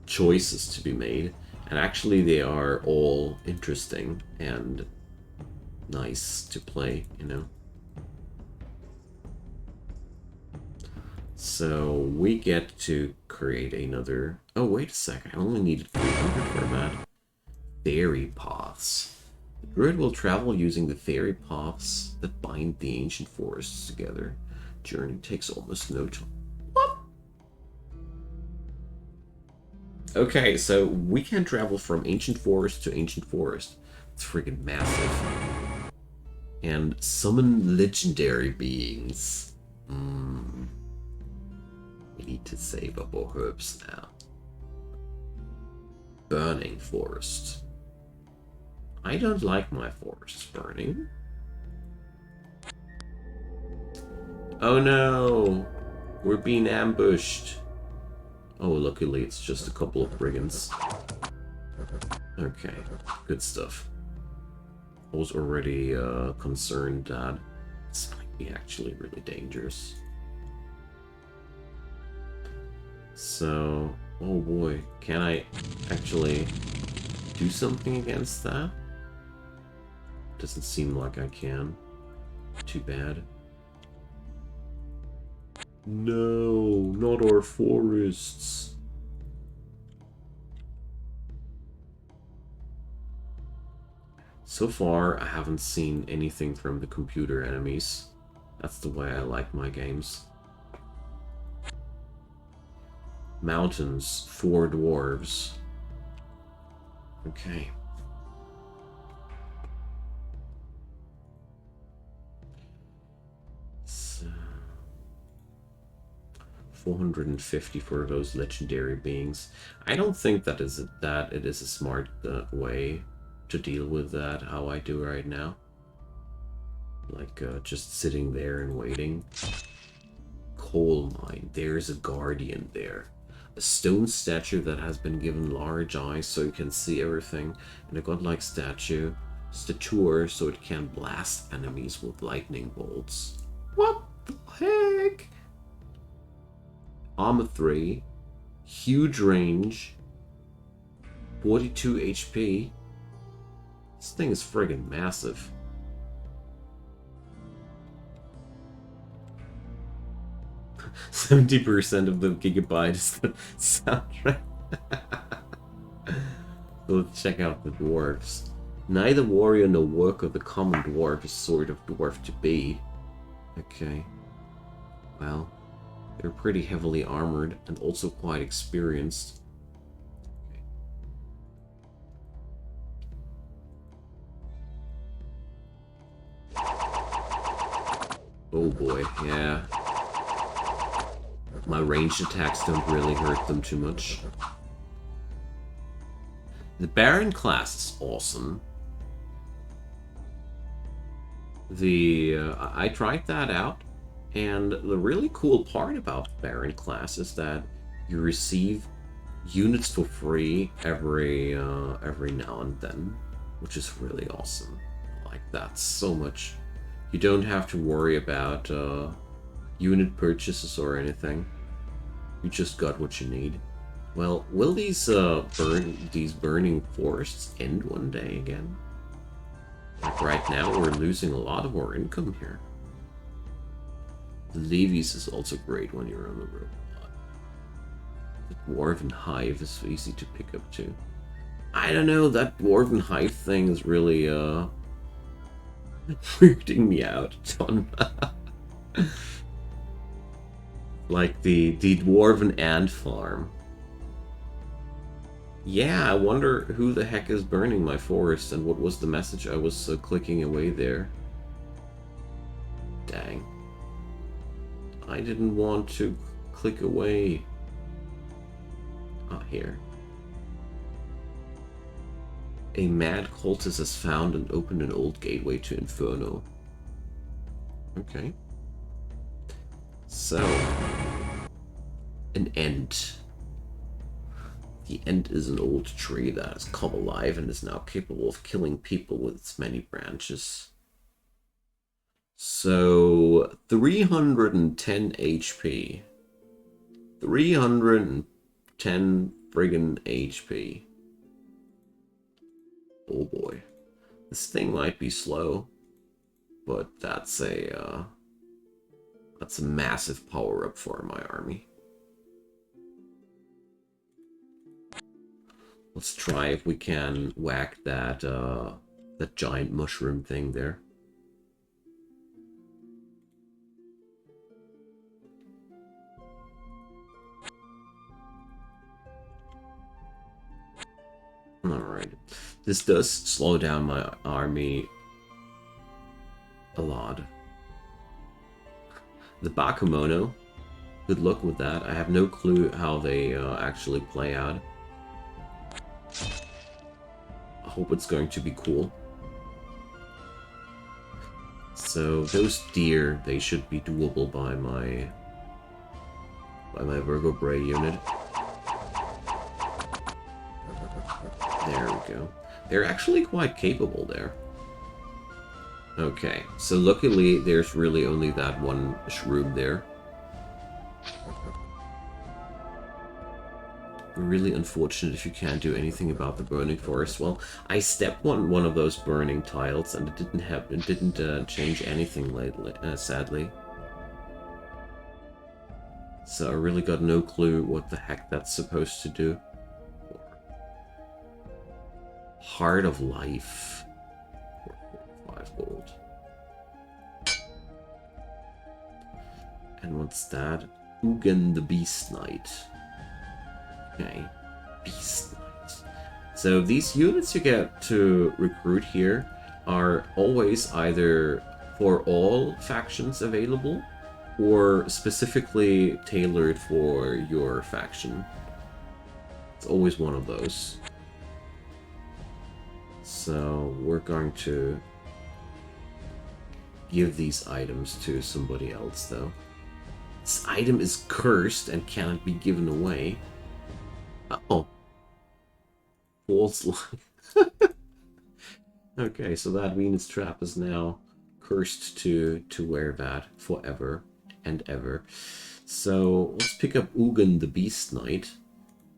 choices to be made. And actually they are all interesting and nice to play, you know? So we get to create another... Oh, wait a sec, I only needed 300 for that. Fairy paths. The Druid will travel using the fairy paths that bind the ancient forests together. Journey takes almost no time. What? Okay, so we can travel from ancient forest to ancient forest. It's freaking massive. And summon legendary beings. We need to save up our herbs now. Burning forest. I don't like my forests burning. Oh no! We're being ambushed. Oh, luckily it's just a couple of brigands. Okay, good stuff. I was already concerned that this might be actually really dangerous. So, oh boy, can I actually do something against that? Doesn't seem like I can. Too bad. No, not our forests. So far, I haven't seen anything from the computer enemies. That's the way I like my games. Mountains, 4 dwarves. Okay. So 450 for those legendary beings. I don't think that it is a smart way to deal with that, how I do right now. Like, just sitting there and waiting. Coal mine. There's a guardian there. A stone statue that has been given large eyes so you can see everything. And a godlike statue. Stature so it can blast enemies with lightning bolts. What the heck? Armor 3. Huge range. 42 HP. This thing is friggin' massive. %70 of the gigabyte is the soundtrack. So let's check out the dwarves. Neither warrior nor worker, the common dwarf is sort of dwarf to be. Okay. Well, they're pretty heavily armored and also quite experienced. Oh boy, yeah. My ranged attacks don't really hurt them too much. The Baron class is awesome. I tried that out, and the really cool part about the Baron class is that you receive units for free every now and then, which is really awesome. I like that so much. You don't have to worry about unit purchases or anything. You just got what you need. Well, will these burning forests end one day again? Like right now, we're losing a lot of our income here. The levies is also great when you're on the road a lot. The Dwarven hive is easy to pick up too. I don't know, that Dwarven hive thing is really weirding me out a ton. Like the Dwarven ant farm. Yeah, I wonder who the heck is burning my forest and what was the message I was clicking away there. Dang. I didn't want to click away. Ah, here. A mad cultist has found and opened an old gateway to Inferno. Okay. So, an end. The Ent is an old tree that has come alive and is now capable of killing people with its many branches. So, 310 HP. 310 friggin' HP. Oh boy. This thing might be slow, but that's a massive power-up for my army. Let's try if we can whack that giant mushroom thing there. Alright. This does slow down my army a lot. The Bakemono, good luck with that. I have no clue how they actually play out. I hope it's going to be cool. So those deer, they should be doable by my vertebrae unit. There we go. They're actually quite capable there. Okay, so luckily there's really only that one shroom there. Really unfortunate if you can't do anything about the burning forest. Well, I stepped on one of those burning tiles and it didn't change anything lately, sadly. So I really got no clue what the heck that's supposed to do. Heart of Life. 5 gold. And what's that? Ugin the Beast Knight. Okay. Beast Knight. So these units you get to recruit here are always either for all factions available or specifically tailored for your faction. It's always one of those. So we're going to give these items to somebody else, though. This item is cursed and cannot be given away. Oh. False light. Okay, so that Venus Trap is now cursed to wear that forever and ever. So let's pick up Ugin the Beast Knight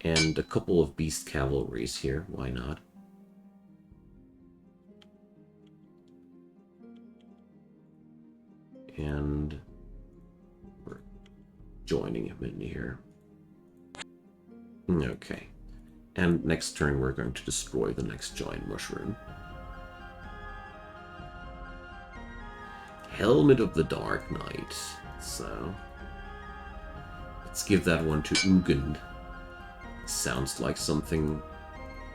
and a couple of Beast Cavalries here. Why not? And we're joining him in here. Okay. And next turn we're going to destroy the next giant mushroom. Helmet of the Dark Knight. So let's give that one to Ugin. Sounds like something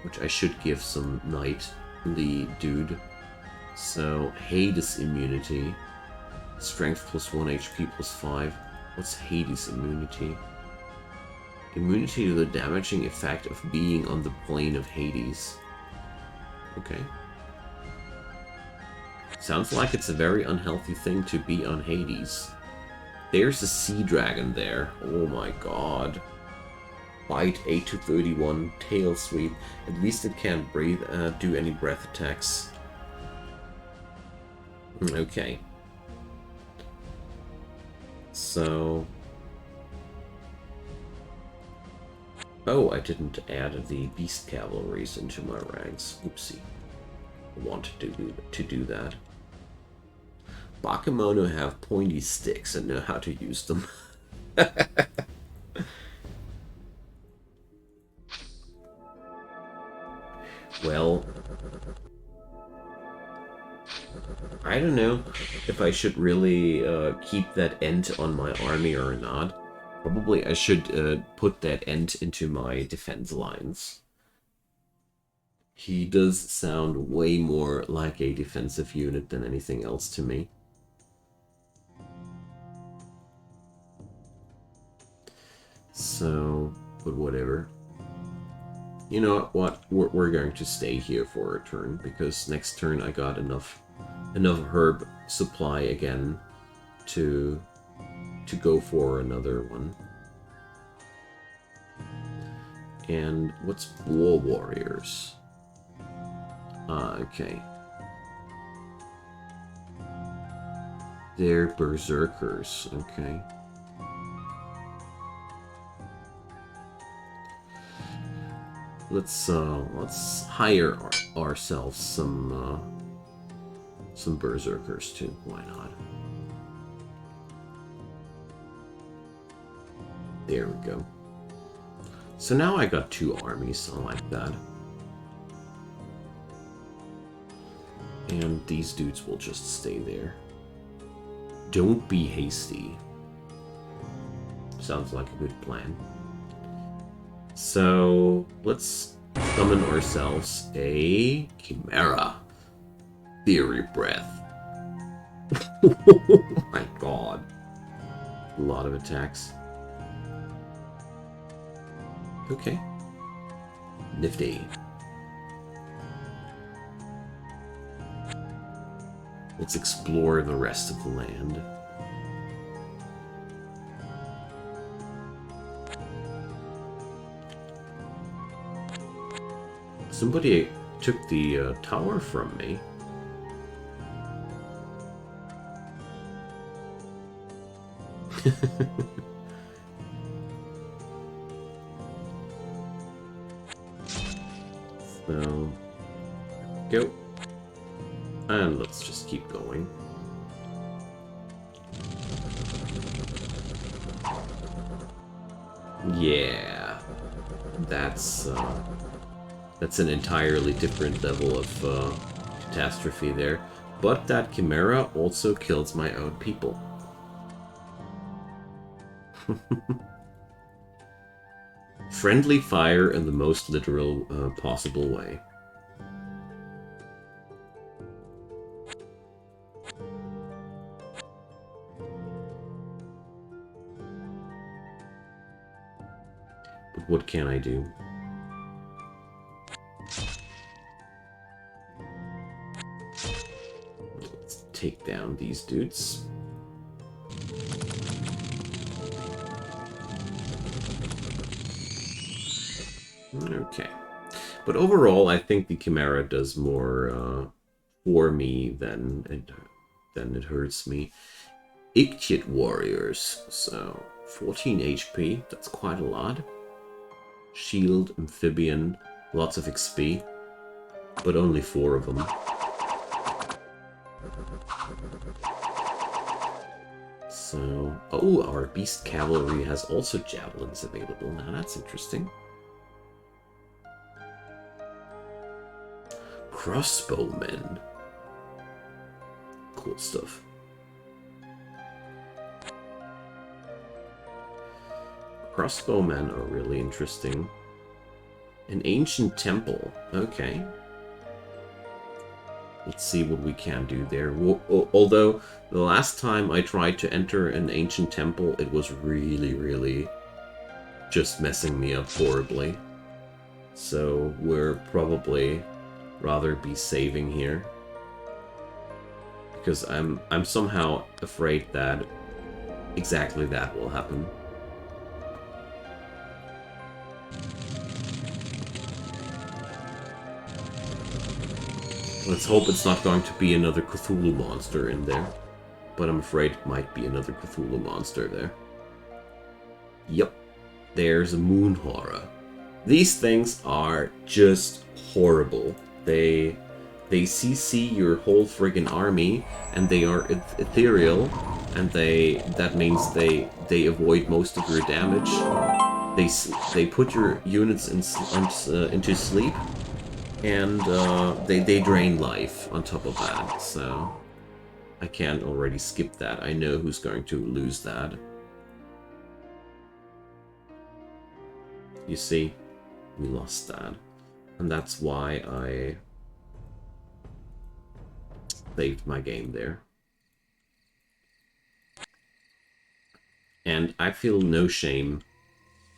which I should give some knightly dude. So Hades immunity. Strength plus 1, HP plus 5. What's Hades immunity? Immunity to the damaging effect of being on the plane of Hades. Okay. Sounds like it's a very unhealthy thing to be on Hades. There's a sea dragon there. Oh my god. Bite 8 to 31, tail sweep. At least it can't breathe, do any breath attacks. Okay. So... Oh, I didn't add the Beast Cavalries into my ranks. Oopsie. I wanted to do that. Bakemono have pointy sticks and know how to use them. Well... I don't know if I should really keep that Ent on my army or not. Probably I should put that Ent into my defense lines. He does sound way more like a defensive unit than anything else to me. So, but whatever. You know what? We're going to stay here for a turn, because next turn I got enough herb supply again to go for another one. And what's War Warriors? Okay. They're berserkers, okay. Let's hire ourselves some berserkers too. Why not? There we go. So now I got 2 armies. I like that. And these dudes will just stay there. Don't be hasty. Sounds like a good plan. So let's summon ourselves a Chimera. Theory Breath. Oh my god. A lot of attacks. Okay. Nifty. Let's explore the rest of the land. Somebody took the tower from me. So, go. And let's just keep going. Yeah, that's an entirely different level of catastrophe there. But that Chimera also kills my own people. Friendly fire in the most literal possible way. But what can I do? Let's take down these dudes. Okay. But overall, I think the Chimera does more for me than it hurts me. Ichthid Warriors. So, 14 HP. That's quite a lot. Shield, Amphibian, lots of XP. But only 4 of them. So, oh, our Beast Cavalry has also Javelins available. Now that's interesting. Crossbowmen. Cool stuff. Crossbowmen are really interesting. An ancient temple. Okay. Let's see what we can do there. Although, the last time I tried to enter an ancient temple, it was really, really just messing me up horribly. So, we're probably rather be saving here. Because I'm somehow afraid that exactly that will happen. Let's hope it's not going to be another Cthulhu monster in there. But I'm afraid it might be another Cthulhu monster there. Yep. There's a moon horror. These things are just horrible. They CC your whole friggin' army, and they are ethereal, and that means they avoid most of your damage. They put your units into sleep, and they drain life on top of that. So I can't already skip that. I know who's going to lose that. You see, we lost that. And that's why I saved my game there. And I feel no shame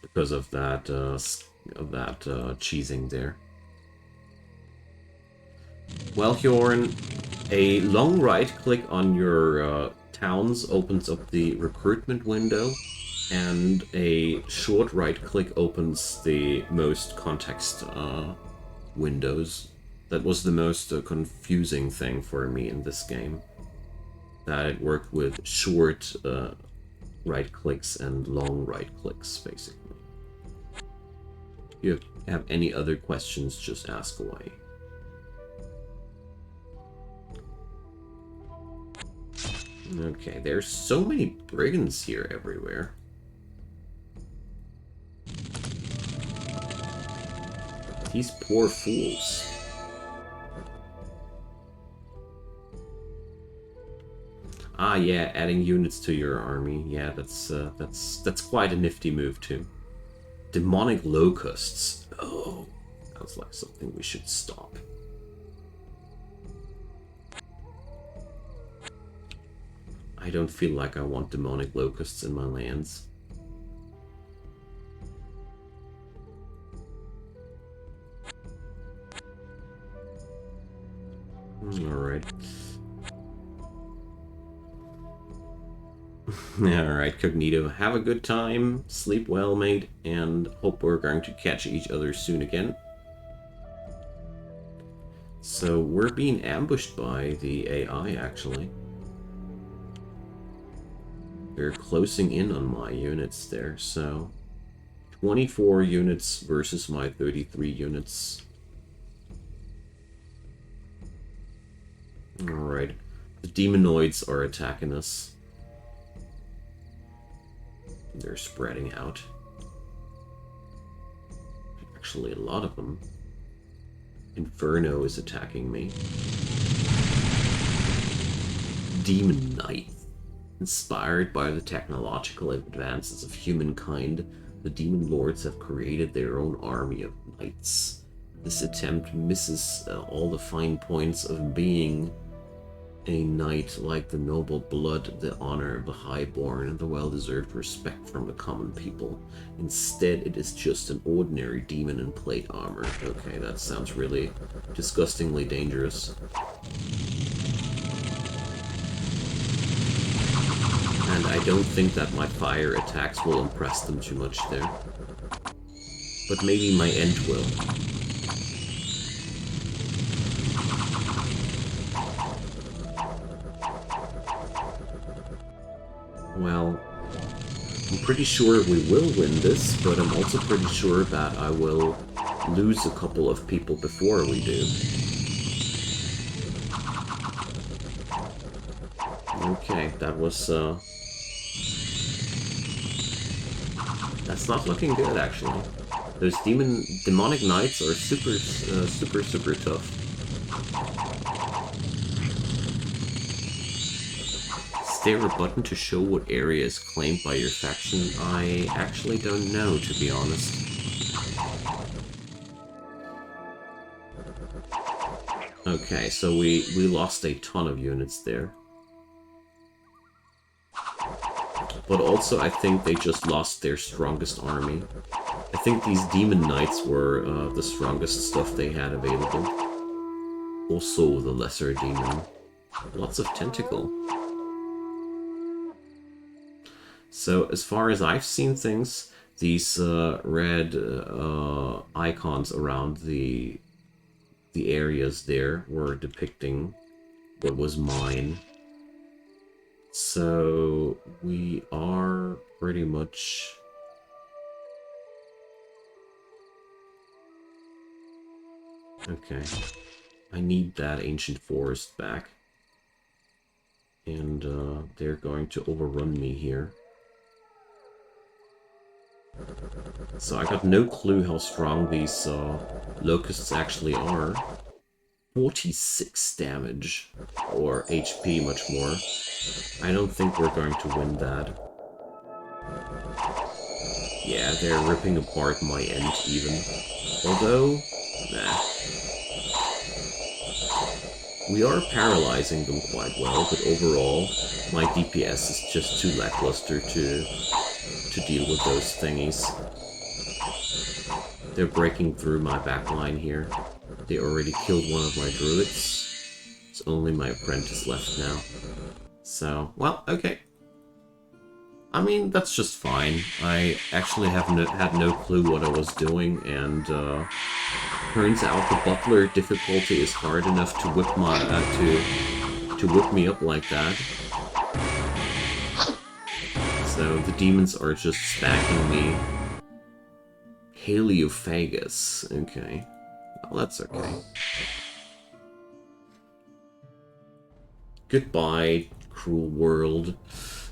because of that cheesing there. Well, Hjorn, a long right click on your towns opens up the recruitment window. And a short right click opens the most context windows. That was the most confusing thing for me in this game. That it worked with short right clicks and long right clicks, basically. If you have any other questions, just ask away. Okay, there's so many brigands here everywhere. These poor fools. Ah, yeah, adding units to your army. Yeah, that's quite a nifty move too. Demonic locusts. Oh, sounds like something we should stop. I don't feel like I want demonic locusts in my lands. Alright. Alright, Cognito. Have a good time, sleep well, mate, and hope we're going to catch each other soon again. So, we're being ambushed by the AI, actually. They're closing in on my units there, so... 24 units versus my 33 units. Alright. The demonoids are attacking us. They're spreading out. Actually, a lot of them. Inferno is attacking me. Demon Knight. Inspired by the technological advances of humankind, the demon lords have created their own army of knights. This attempt misses all the fine points of being a knight, like the noble blood, the honor of the highborn, and the well-deserved respect from the common people. Instead, it is just an ordinary demon in plate armor. Okay, that sounds really disgustingly dangerous. And I don't think that my fire attacks will impress them too much there. But maybe my end will. Well, I'm pretty sure we will win this, but I'm also pretty sure that I will lose a couple of people before we do. Okay, that was, that's not looking good, actually. Those demonic knights are super tough. Is there a button to show what area is claimed by your faction? I actually don't know, to be honest. Okay, so we lost a ton of units there. But also, I think they just lost their strongest army. I think these demon knights were the strongest stuff they had available. Also, the lesser demon. Lots of tentacle. So, as far as I've seen things, these red icons around the areas there were depicting what was mine. So, we are pretty much... Okay. I need that ancient forest back. And they're going to overrun me here. So I got no clue how strong these locusts actually are. 46 damage, or HP much more. I don't think we're going to win that. Yeah, they're ripping apart my end even. Although, nah. We are paralyzing them quite well, but overall, my DPS is just too lackluster to deal with those thingies. They're breaking through my backline here. They already killed one of my druids. It's only my apprentice left now. So, well, okay. I mean, that's just fine. I actually had no clue what I was doing, and turns out the butler difficulty is hard enough to whip my to whip me up like that. So the demons are just stacking me. Heliophagus. Okay. Well, that's okay. Goodbye, cruel world.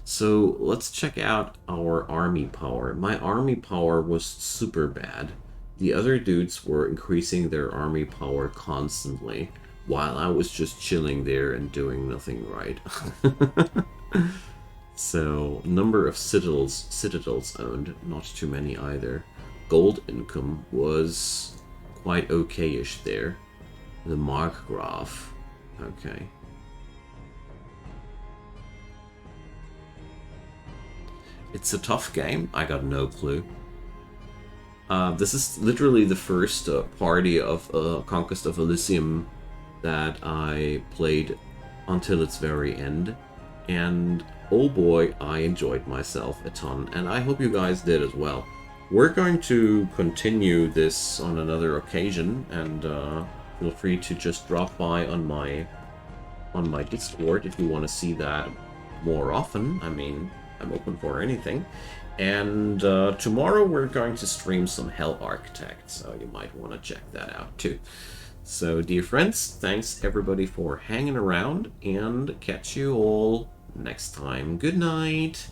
So let's check out our army power. My army power was super bad. The other dudes were increasing their army power constantly, while I was just chilling there and doing nothing right. So, number of citadels owned, not too many either. Gold income was quite okay-ish there. The Markgraf, okay. It's a tough game, I got no clue. This is literally the first party of Conquest of Elysium that I played until its very end. And oh boy, I enjoyed myself a ton, and I hope you guys did as well. We're going to continue this on another occasion, and feel free to just drop by on my Discord if you want to see that more often. I mean, I'm open for anything. And tomorrow we're going to stream some Hell Architect, so you might want to check that out too. So, dear friends, thanks everybody for hanging around, and catch you all next time. Good night!